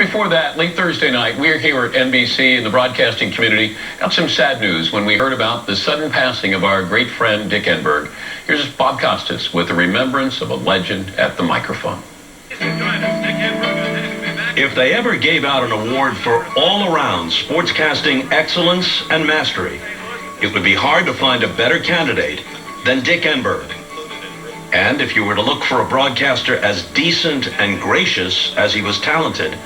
before that, late Thursday night, we're here at NBC and the broadcasting community got some sad news when we heard about the sudden passing of our great friend Dick Enberg. Here's Bob Costas with a remembrance of a legend at the microphone. If they ever gave out an award for all-around sportscasting excellence and mastery, it would be hard to find a better candidate than Dick Enberg. And if you were to look for a broadcaster as decent and gracious as he was talented,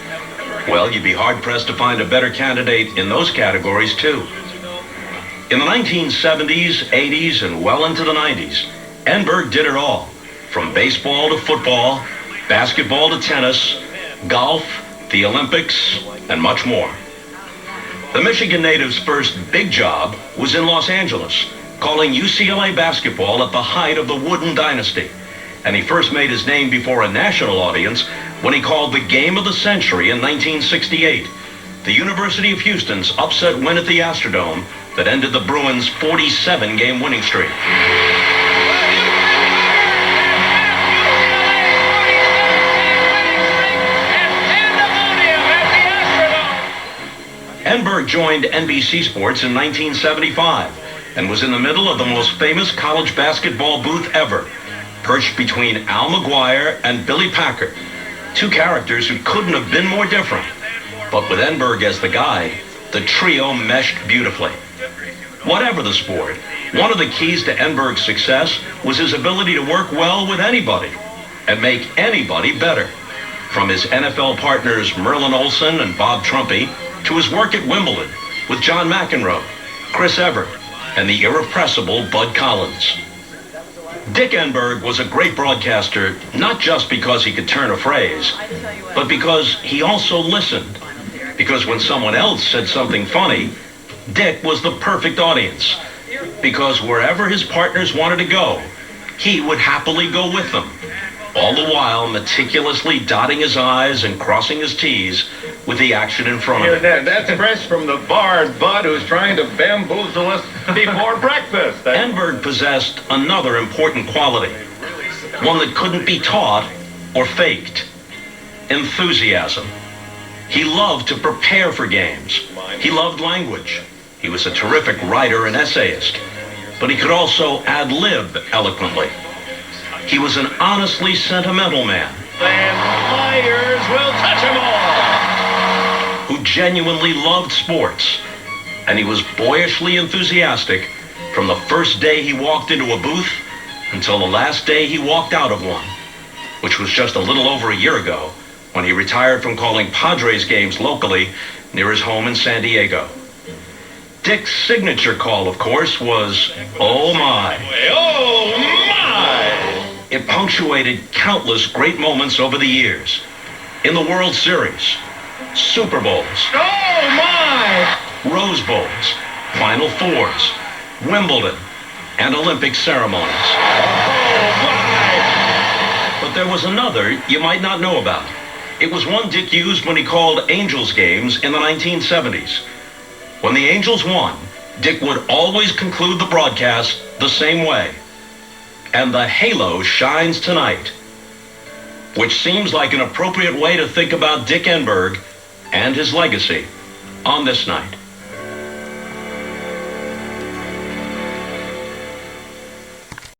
well, you'd be hard-pressed to find a better candidate in those categories, too. In the 1970s, 80s, and well into the 90s, Enberg did it all, from baseball to football, basketball to tennis, golf, the Olympics, and much more. The Michigan native's first big job was in Los Angeles, calling UCLA basketball at the height of the Wooden Dynasty. And he first made his name before a national audience when he called the game of the century in 1968, the University of Houston's upset win at the Astrodome that ended the Bruins' 47-game winning streak. Enberg joined NBC Sports in 1975 and was in the middle of the most famous college basketball booth ever, perched between Al McGuire and Billy Packer, two characters who couldn't have been more different. But with Enberg as the guide, the trio meshed beautifully. Whatever the sport, one of the keys to Enberg's success was his ability to work well with anybody and make anybody better. From his NFL partners Merlin Olsen and Bob Trumpy to his work at Wimbledon with John McEnroe, Chris Evert, and the irrepressible Bud Collins. Dick Enberg was a great broadcaster, not just because he could turn a phrase, but because he also listened. Because when someone else said something funny, Dick was the perfect audience. Because wherever his partners wanted to go, he would happily go with them, all the while meticulously dotting his I's and crossing his T's with the action in front of him. That's fresh from the barred Bud who's trying to bamboozle us before breakfast. Enberg possessed another important quality, one that couldn't be taught or faked: enthusiasm. He loved to prepare for games. He loved language. He was a terrific writer and essayist, but he could also ad-lib eloquently. He was an honestly sentimental man. And Myers will touch them all. Who genuinely loved sports. And he was boyishly enthusiastic from the first day he walked into a booth until the last day he walked out of one, which was just a little over a year ago when he retired from calling Padres games locally near his home in San Diego. Dick's signature call, of course, was, "Oh my." Oh my! It punctuated countless great moments over the years. In the World Series, Super Bowls, Oh my! Rose Bowls, Final Fours, Wimbledon, and Olympic ceremonies. Oh my! But there was another you might not know about. It was one Dick used when he called Angels games in the 1970s. When the Angels won, Dick would always conclude the broadcast the same way: "And the halo shines tonight," which seems like an appropriate way to think about Dick Enberg and his legacy on this night.